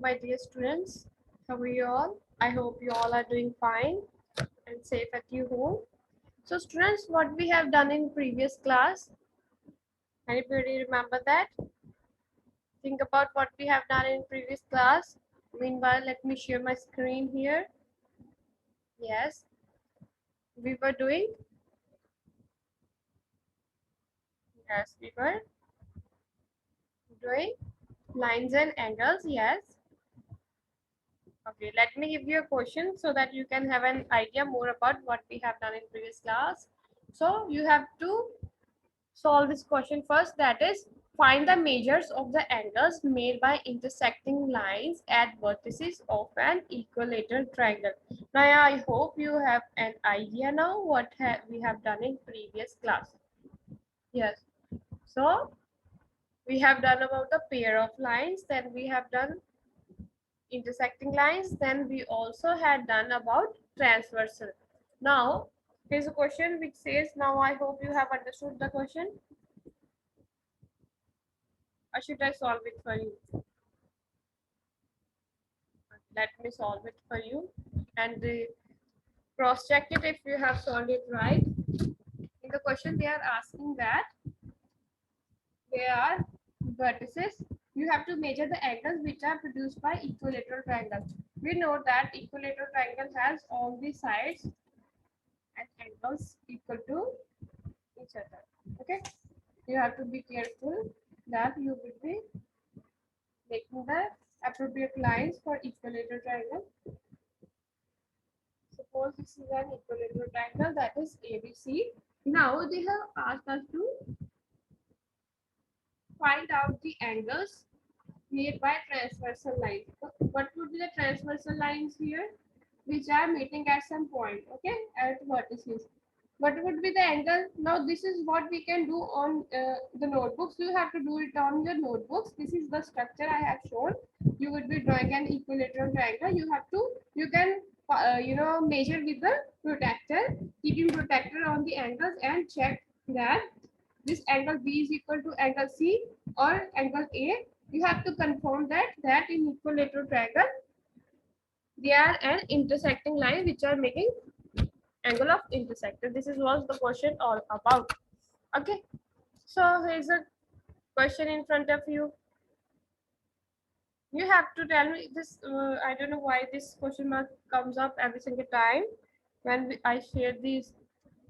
My dear students, how are you all? I hope you all are doing fine and safe at your home. So students, what we have done in previous class, anybody remember that? Think about what we have done in previous class. Meanwhile, let me share my screen here. Yes, we were doing, we were doing lines and angles, yes. Okay, let me give you a question so that you can have an idea more about what we have done in previous class. So you have to solve this question first, that is find the measures of the angles made by intersecting lines at vertices of an equilateral triangle. Now I hope you have an idea now what we have done in previous class. Yes, so we have done about the pair of lines, then we have done intersecting lines, then we also had done about transversal. Now here's a question which says, now I hope you have understood the question, or should I solve it for you? Let me solve it for you and cross check it if you have solved it right. In the question they are asking that there are vertices, you have to measure the angles which are produced by equilateral triangles. We know that equilateral triangle has all the sides and angles equal to each other. Okay, you have to be careful that you will be making the appropriate lines for equilateral triangle. Suppose this is an equilateral triangle, that is ABC. Now they have asked us to find out the angles made by transversal lines. What would be the transversal lines here? Which are meeting at some point, okay, at vertices. What would be the angle? Now this is what we can do on the notebooks. You have to do it on your notebooks. This is the structure I have shown. You would be drawing an equilateral triangle. You can measure with the protractor, keeping protractor on the angles and check that this angle B is equal to angle C or angle A. You have to confirm that in equilateral triangle they are an intersecting line which are making angle of intersector. This is what the question all about. Okay, so here's a question in front of you. You have to tell me this. I don't know why this question mark comes up every single time when I share these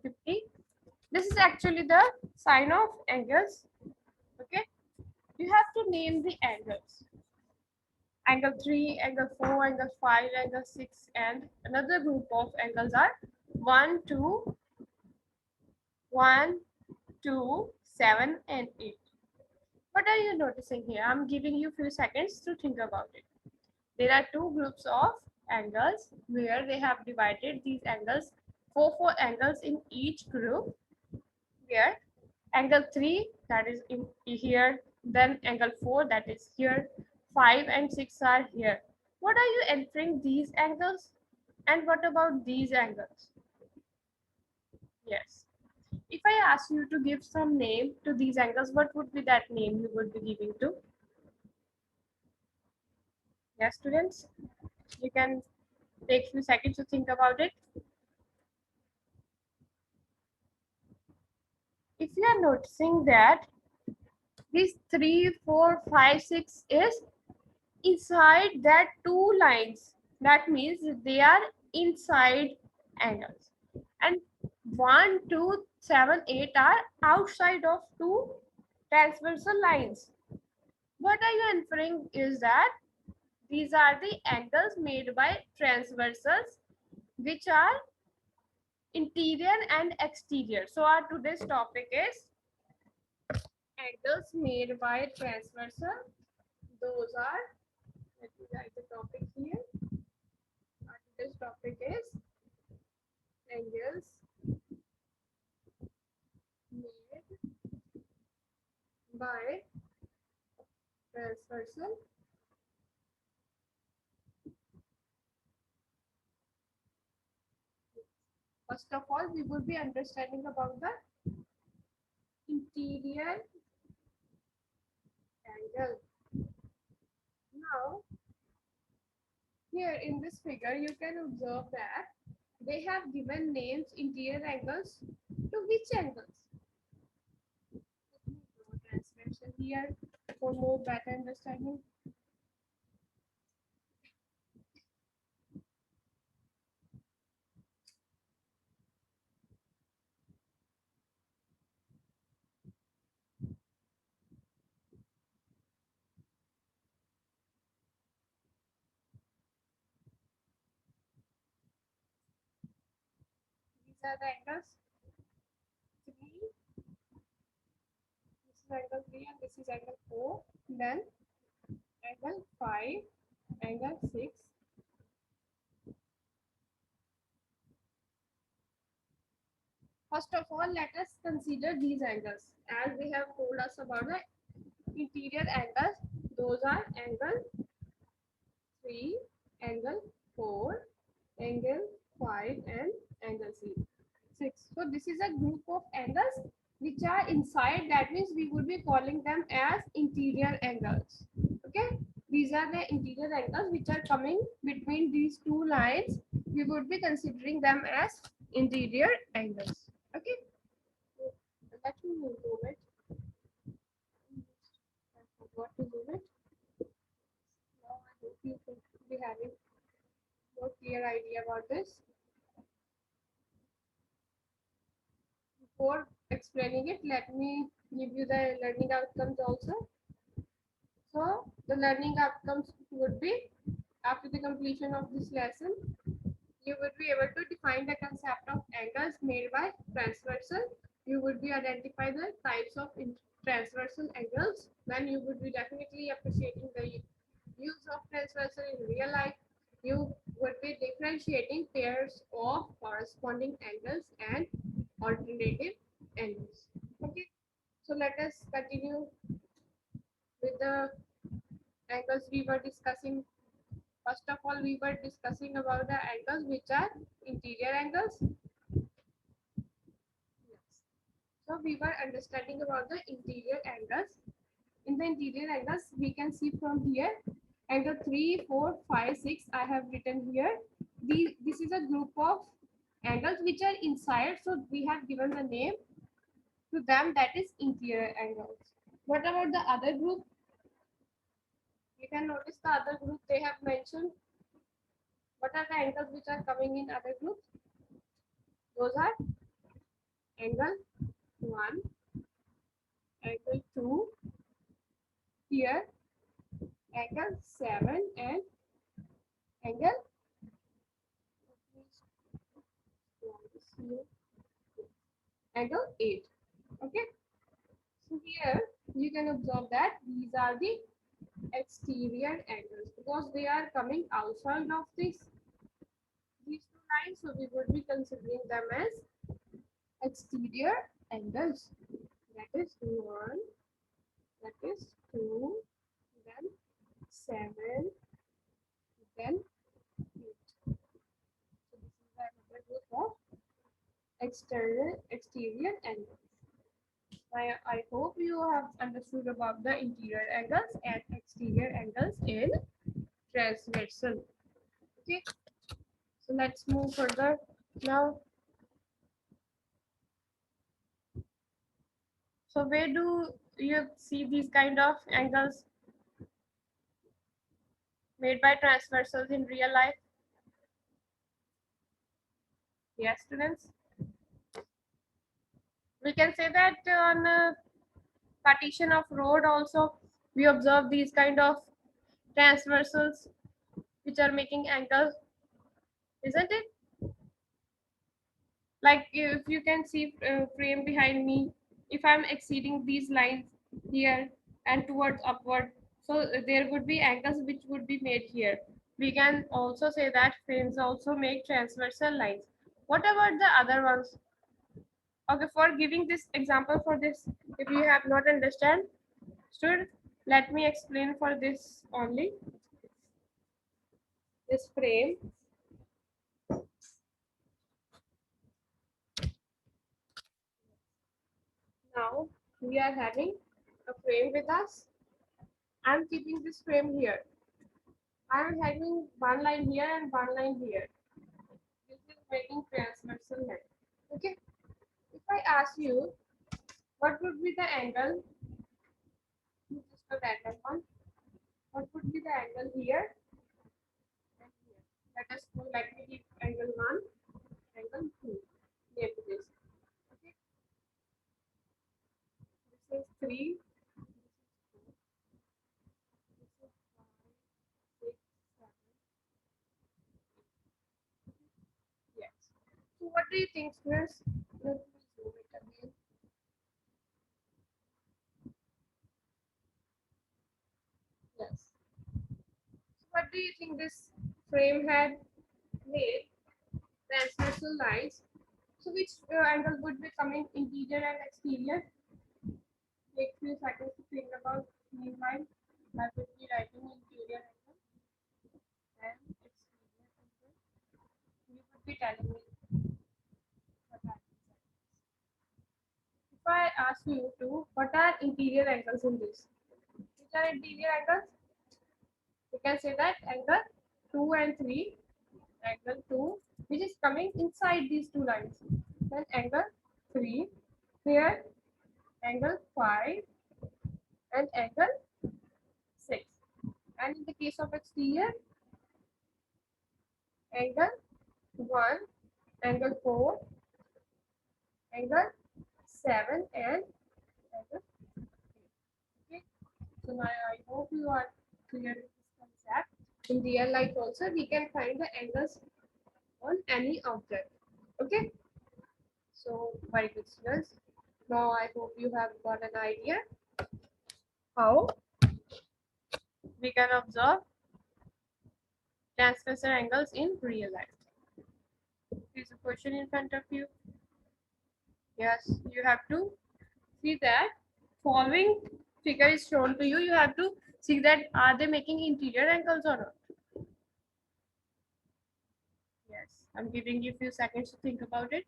50. This is actually the sign of angles. Okay, you have to name the angles. Angle 3, angle 4, angle 5, angle 6, and another group of angles are 1, 2, 1, 2, 7, and 8. What are you noticing here? I'm giving you few seconds to think about it. There are two groups of angles where they have divided these angles, four angles in each group, where angle 3 that is in here, then angle 4 that is here, 5 and 6 are here. What are you entering these angles? And what about these angles? Yes. If I ask you to give some name to these angles, what would be that name you would be giving to? Yes, students, you can take few seconds to think about it. If you are noticing that these 3, 4, 5, 6 is inside that two lines, that means they are inside angles, and 1, 2, 7, 8 are outside of two transversal lines. What are you inferring is that these are the angles made by transversals which are interior and exterior. So our today's topic is angles made by transversal. Those are, let me write the topic here. Our today's topic is angles made by transversal. First of all, we will be understanding about the interior angle. Now, Here in this figure, you can observe that they have given names interior angles to which angles? Translation here for more better understanding. These are the angles 3. This is angle 3 and this is angle 4. Then angle 5, angle 6. First of all, let us consider these angles. As they have told us about the interior angles, those are angle 3, angle 4, angle 5 and angle 6. So this is a group of angles which are inside. That means we would be calling them as interior angles. Okay, these are the interior angles which are coming between these two lines. We would be considering them as interior angles. Okay, let me move it. I forgot to move it. Now I hope you could be having more clear idea about this. Before explaining it, let me give you the learning outcomes also. So the learning outcomes would be, after the completion of this lesson, you would be able to define the concept of angles made by transversal. You would be identify the types of transversal angles. Then you would be definitely appreciating the use of transversal in real life. You would be differentiating pairs of corresponding angles and alternative angles. Okay, so let us continue with the angles we were discussing. First of all, we were discussing about the angles which are interior angles. Yes. So we were understanding about the interior angles. In the interior angles, we can see from here angle 3, 4, 5, 6. I have written here. This is a group of angles which are inside. So we have given the name to them, that is interior angles. What about the other group? You can notice the other group they have mentioned. What are the angles which are coming in other groups? Those are angle 1, angle 2, here, angle 7 and angle angle 8. Okay. So here you can observe that these are the exterior angles because they are coming outside of these two lines. So we would be considering them as exterior angles. That is 1, that is 2, then 7, then 8. So this is another group of exterior angles. I hope you have understood about the interior angles and exterior angles in transversal. Okay, so let's move further now. So where do you see these kind of angles made by transversals in real life? Yes, students. We can say that on partition of road also we observe these kind of transversals which are making angles, isn't it? Like if you can see frame behind me, if I'm exceeding these lines here and towards upward, so there would be angles which would be made here. We can also say that frames also make transversal lines. What about the other ones? Okay, for giving this example for this, if you have not understand, student, let me explain for this only. This frame, now we are having a frame with us. I'm keeping this frame here. I am having one line here and one line here. This is making transversal line. Okay. If I ask you, what would be the angle? Just a random one. What would be the angle here and here? Let me give angle 1, angle 2 near to this. Okay. This is 3, this is 5, 6, 7. Yes. So what do you think, students? Let me zoom it again. Yes. So what do you think this frame had made? Transversal lines. So which angle would be coming interior and exterior? Take few seconds to think about. Meanwhile, I will be writing interior angle and exterior angle. You would be telling me what are these angles. If I ask you to, what are interior angles in this? Which are interior angles? You can say that angle 2 and 3, angle 2, which is coming inside these two lines. Then angle 3, here angle 5 and angle 6. And in the case of exterior, angle 1, angle 4, angle 7 and angle 8. Okay. So now I hope you are clear with this concept. In real life also we can find the angles on any object. Okay. So very good, students. Now I hope you have got an idea how we can observe transversal angles in real life. Here's a question in front of you. Yes, you have to see that following figure is shown to you. You have to see that are they making interior angles or not. Yes, I'm giving you a few seconds to think about it.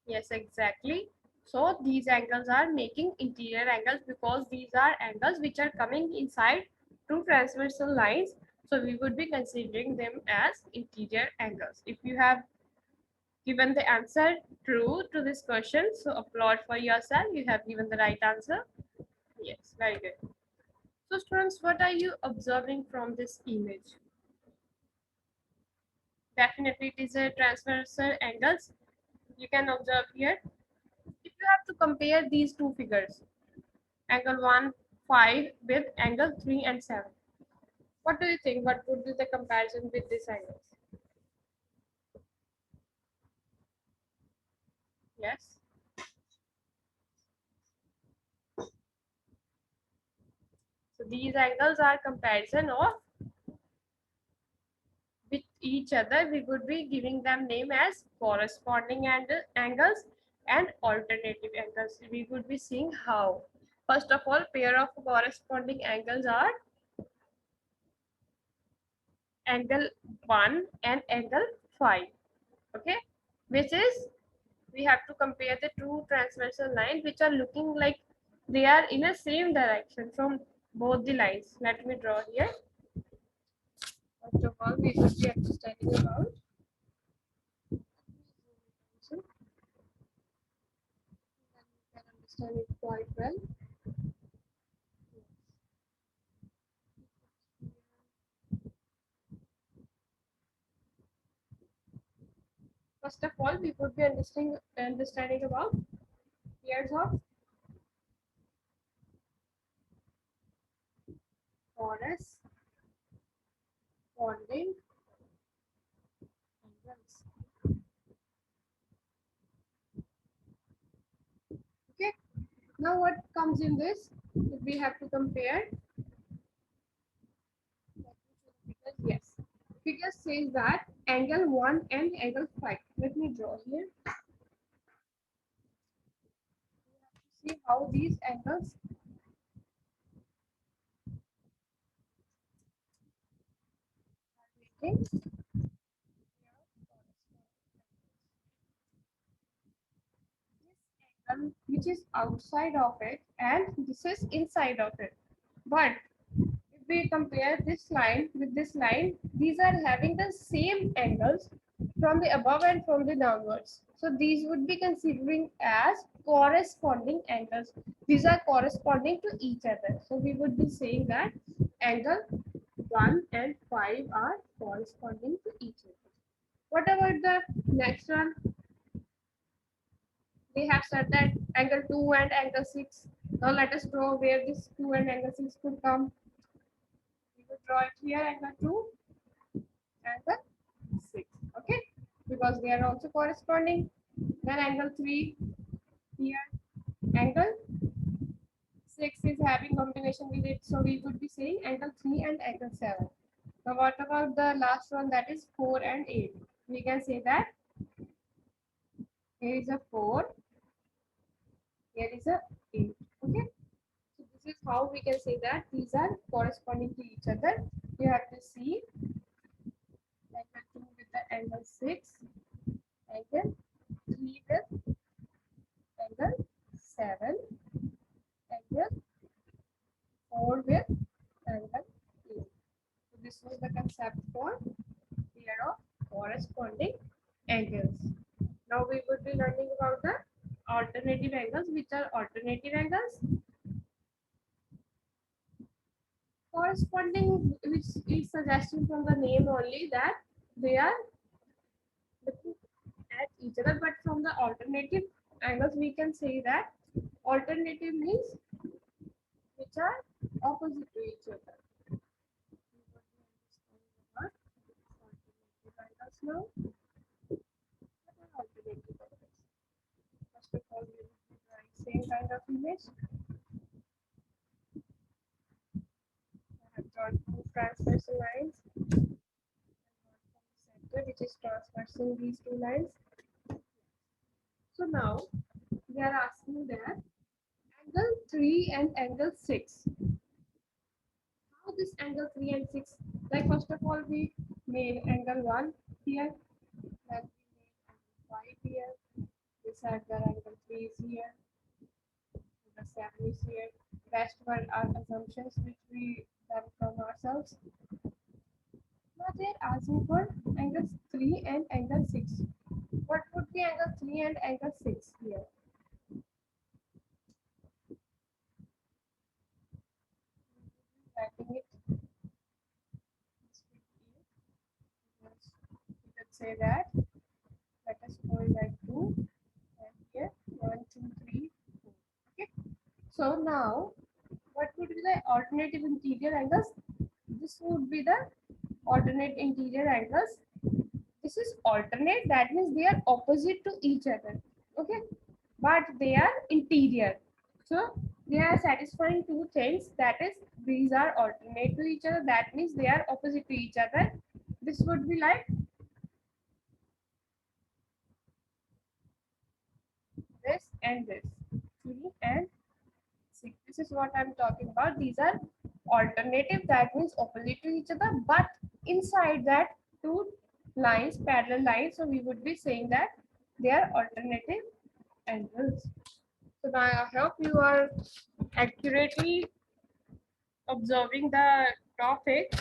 Yes, exactly. So these angles are making interior angles because these are angles which are coming inside two transversal lines. So we would be considering them as interior angles. If you have given the answer true to this question, so applaud for yourself. You have given the right answer. Yes, very good. So students, what are you observing from this image? Definitely it is a transversal angles. You can observe here. If you have to compare these two figures, angle 1, 5 with angle 3 and 7. What do you think? What would be the comparison with these angles? Yes. So these angles are comparison of with each other. We would be giving them name as corresponding angles and alternative angles. We would be seeing how. First of all, pair of corresponding angles are angle 1 and angle 5. Okay, which is we have to compare the two transversal lines which are looking like they are in a same direction from both the lines. Let me draw here. First of all, we will be understanding about so then we can understand it quite well. First of all, we would be understanding about pairs of corresponding angles. Okay. Now what comes in this? If we have to compare. Yes. Figure says that angle 1 and angle 5. Let me draw here. See how these angles are making this angle which is outside of it and this is inside of it. But if we compare this line with this line, these are having the same angles from the above and from the downwards. So these would be considering as corresponding angles. These are corresponding to each other. So we would be saying that angle 1 and 5 are corresponding to each other. What about the next one? We have said that angle 2 and angle 6. Now let us draw where this 2 and angle 6 could come. We will draw it here, angle 2, angle 6. Okay, because they are also corresponding. Then angle 3 here, angle 6 is having combination with it, so we would be saying angle 3 and angle 7. Now what about the last one, that is 4 and 8? We can say that here is a 4, here is a 8. Okay, so this is how we can say that these are corresponding to each other. You have to see angle 2 with the angle 6, angle 3 with angle 7, angle 4 with angle 8. So this was the concept for pair of corresponding angles. Now we would be learning about the alternative angles. Which are alternative angles? Corresponding, which is suggestion from the name only that they are looking at each other, but from the alternative angles we can say that alternative means which are opposite to each other. Alternative angles now. What are alternative angles? First of all, we will be drawing same kind of image. I have drawn two transversal lines, center which is transversing these two lines. So now they are asking that angle 3 and angle 6. How this angle 3 and 6? Like first of all we made angle 1 here, then we made angle 5 here. This angle 3 is here, the 7 is here. Rest were our assumptions which we done from ourselves. Now they are asking for angles 3 and angle 6. What would be angle 3 and angle 6 here? Writing it. Let's say that. Let us go like 2 and here 1, 2, 3, 4. Okay. So now, what would be the alternative interior angles? This would be the alternate interior angles. This is alternate, that means they are opposite to each other. Okay, but they are interior. So they are satisfying two things. That is, these are alternate to each other. That means they are opposite to each other. This would be like this and this. 3 and 6. This is what I'm talking about. These are alternative, that means opposite to each other, but inside that two lines, parallel lines, so we would be saying that they are alternative angles. So now I hope you are accurately observing the topic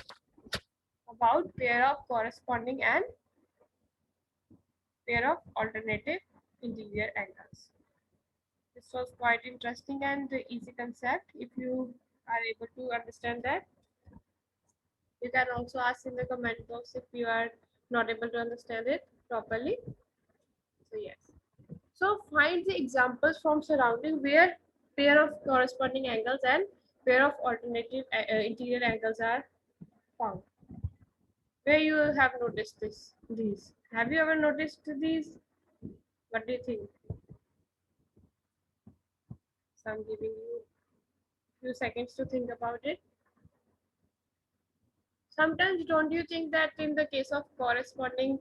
about pair of corresponding and pair of alternative interior angles. This was quite interesting and easy concept. If you are able to understand that, you can also ask in the comment box if you are not able to understand it properly. So yes. So find the examples from surrounding where pair of corresponding angles and pair of alternative interior angles are found. Where you have noticed these? Have you ever noticed these? What do you think? So I'm giving you a few seconds to think about it. Sometimes don't you think that in the case of corresponding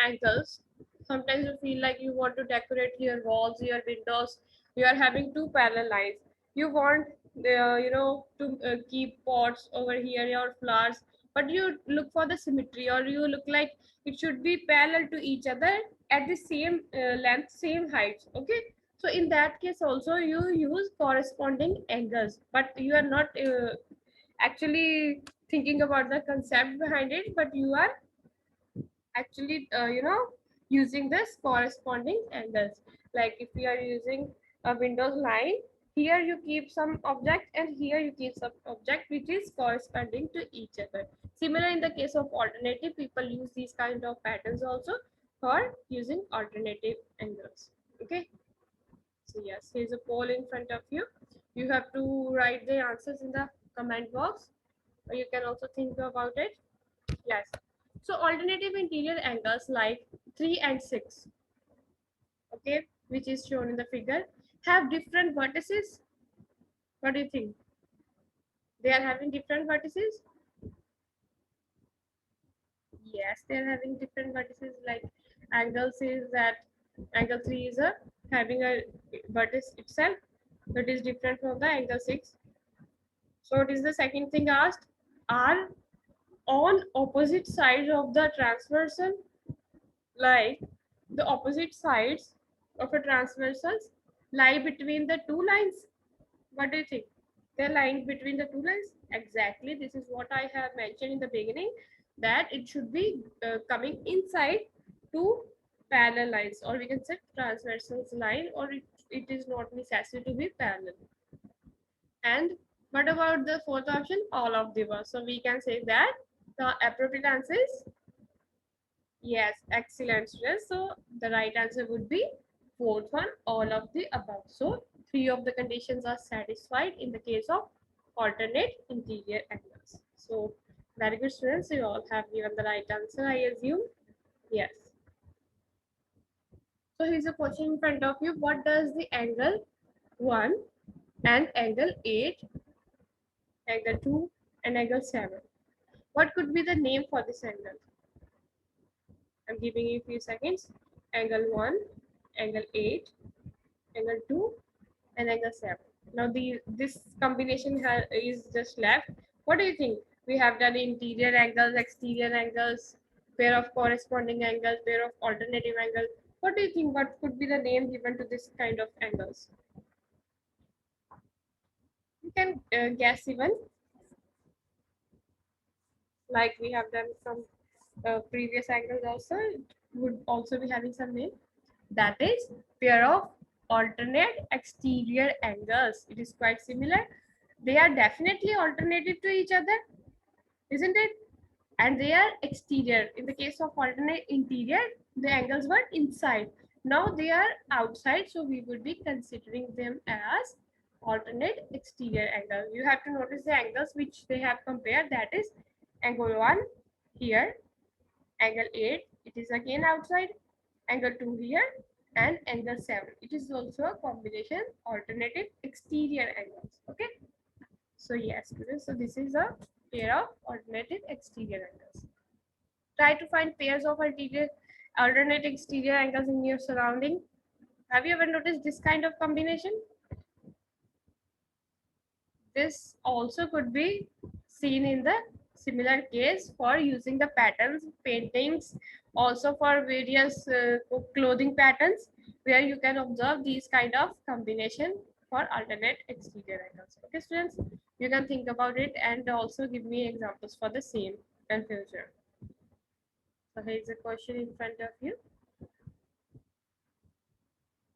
angles, sometimes you feel like you want to decorate your walls, your windows, you are having two parallel lines, you want to keep pots over here or flowers, but you look for the symmetry, or you look like it should be parallel to each other at the same length, same heights. Okay, So in that case also you use corresponding angles, but you are not actually thinking about the concept behind it, but you are actually using this corresponding angles. Like if you are using a windows line, here you keep some object and here you keep some object which is corresponding to each other. Similar in the case of alternative, people use these kind of patterns also for using alternative angles. Okay, so yes, here's a poll in front of you. You have to write the answers in the comment box, or you can also think about it. Yes. So alternative interior angles like 3 and 6, okay, which is shown in the figure, have different vertices. What do you think? They are having different vertices? Yes, they are having different vertices. Like angle says that angle 3 is a having a vertex itself that is different from the angle 6. So it is the second thing asked. Are on opposite sides of the transversal, like the opposite sides of a transversal lie between the two lines. What do you think? They're lying between the two lines? Exactly. This is what I have mentioned in the beginning, that it should be coming inside two parallel lines, or we can say transversal line, or it is not necessary to be parallel. And what about the fourth option? All of the above. So we can say that the appropriate answer is yes, excellent, students. So the right answer would be fourth one, all of the above. So three of the conditions are satisfied in the case of alternate interior angles. So very good, students. You all have given the right answer, I assume. Yes. So here's a question in front of you. What does the angle 1 and angle 8, angle 2 and angle 7? What could be the name for this angle? I'm giving you a few seconds. Angle 1, angle 8, angle 2 and angle 7. Now this combination is just left. What do you think? We have done interior angles, exterior angles, pair of corresponding angles, pair of alternative angles. What do you think? What could be the name given to this kind of angles? You can guess even, like we have done some previous angles also. It would also be having some name. That is pair of alternate exterior angles. It is quite similar. They are definitely alternative to each other, isn't it? And they are exterior. In the case of alternate interior, the angles were inside. Now they are outside, so we would be considering them as alternate exterior angles. You have to notice the angles which they have compared. That is angle 1 here, angle 8, it is again outside, angle 2 here, and angle 7. It is also a combination alternative exterior angles. Okay. So yes, so this is a pair of alternative exterior angles. Try to find pairs of alternate exterior angles in your surrounding. Have you ever noticed this kind of combination? This also could be seen in the similar case for using the patterns, paintings, also for various clothing patterns, where you can observe these kind of combination for alternate exterior angles. Okay, students, you can think about it and also give me examples for the same in future. So here is a question in front of you.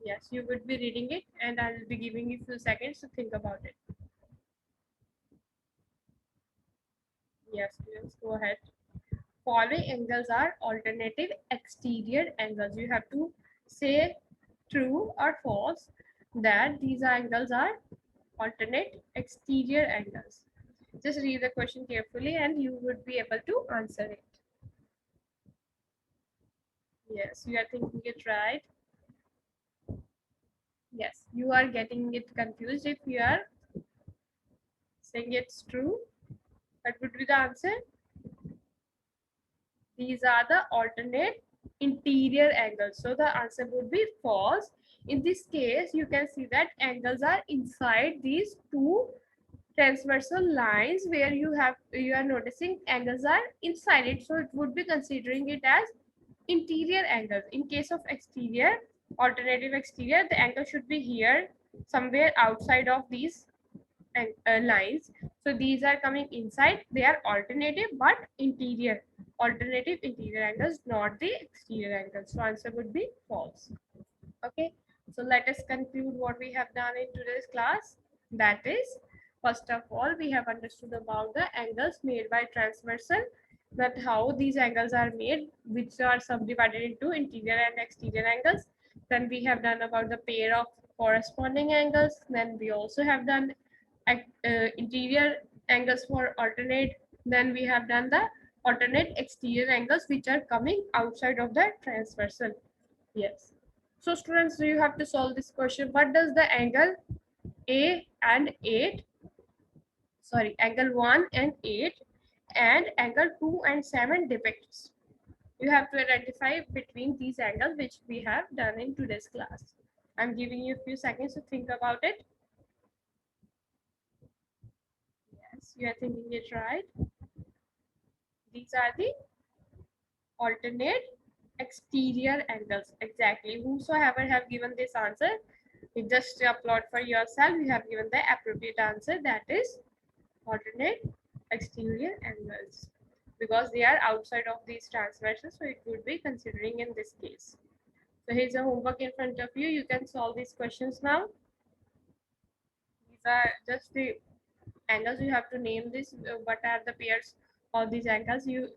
Yes, you would be reading it and I will be giving you a few seconds to think about it. Yes, students, go ahead. Following angles are alternative exterior angles. You have to say true or false that these angles are alternate exterior angles. Just read the question carefully and you would be able to answer it. Yes, you are thinking it right. Yes, you are getting it confused if you are saying it's true. What would be the answer? These are the alternate interior angles. So the answer would be false. In this case, you can see that angles are inside these two transversal lines where you are noticing angles are inside it. So it would be considering it as interior angles. In case of exterior, alternative exterior, the angle should be here, somewhere outside of these lines. So these are coming inside, they are alternative but interior. Alternative interior angles, not the exterior angles. So answer would be false. Okay, so let us conclude what we have done in today's class. That is, first of all, we have understood about the angles made by transversal, that how these angles are made, which are subdivided into interior and exterior angles. Then we have done about the pair of corresponding angles. Then we also have done interior angles for alternate. Then we have done the alternate exterior angles which are coming outside of the transversal. Yes. So students, you have to solve this question. What does the angle A and 8, sorry, angle 1 and 8 and angle 2 and 7 depicts? You have to identify between these angles which we have done in today's class. I'm giving you a few seconds to think about it. Yes, you are thinking it right. These are the alternate exterior angles. Exactly. Whosoever have given this answer, you just upload for yourself. You have given the appropriate answer. That is alternate exterior angles, because they are outside of these transversals. So it would be considering in this case. So here's a homework in front of you. You can solve these questions now. These are just the angles. You have to name this. What are the pairs of these angles? You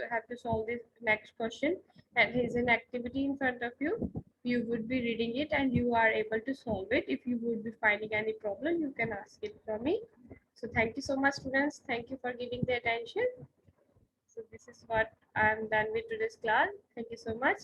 have to solve this next question. And here's an activity in front of you. You would be reading it and you are able to solve it. If you would be finding any problem, you can ask it from me. So thank you so much, students. Thank you for giving the attention. So this is what I'm done with today's class. Thank you so much.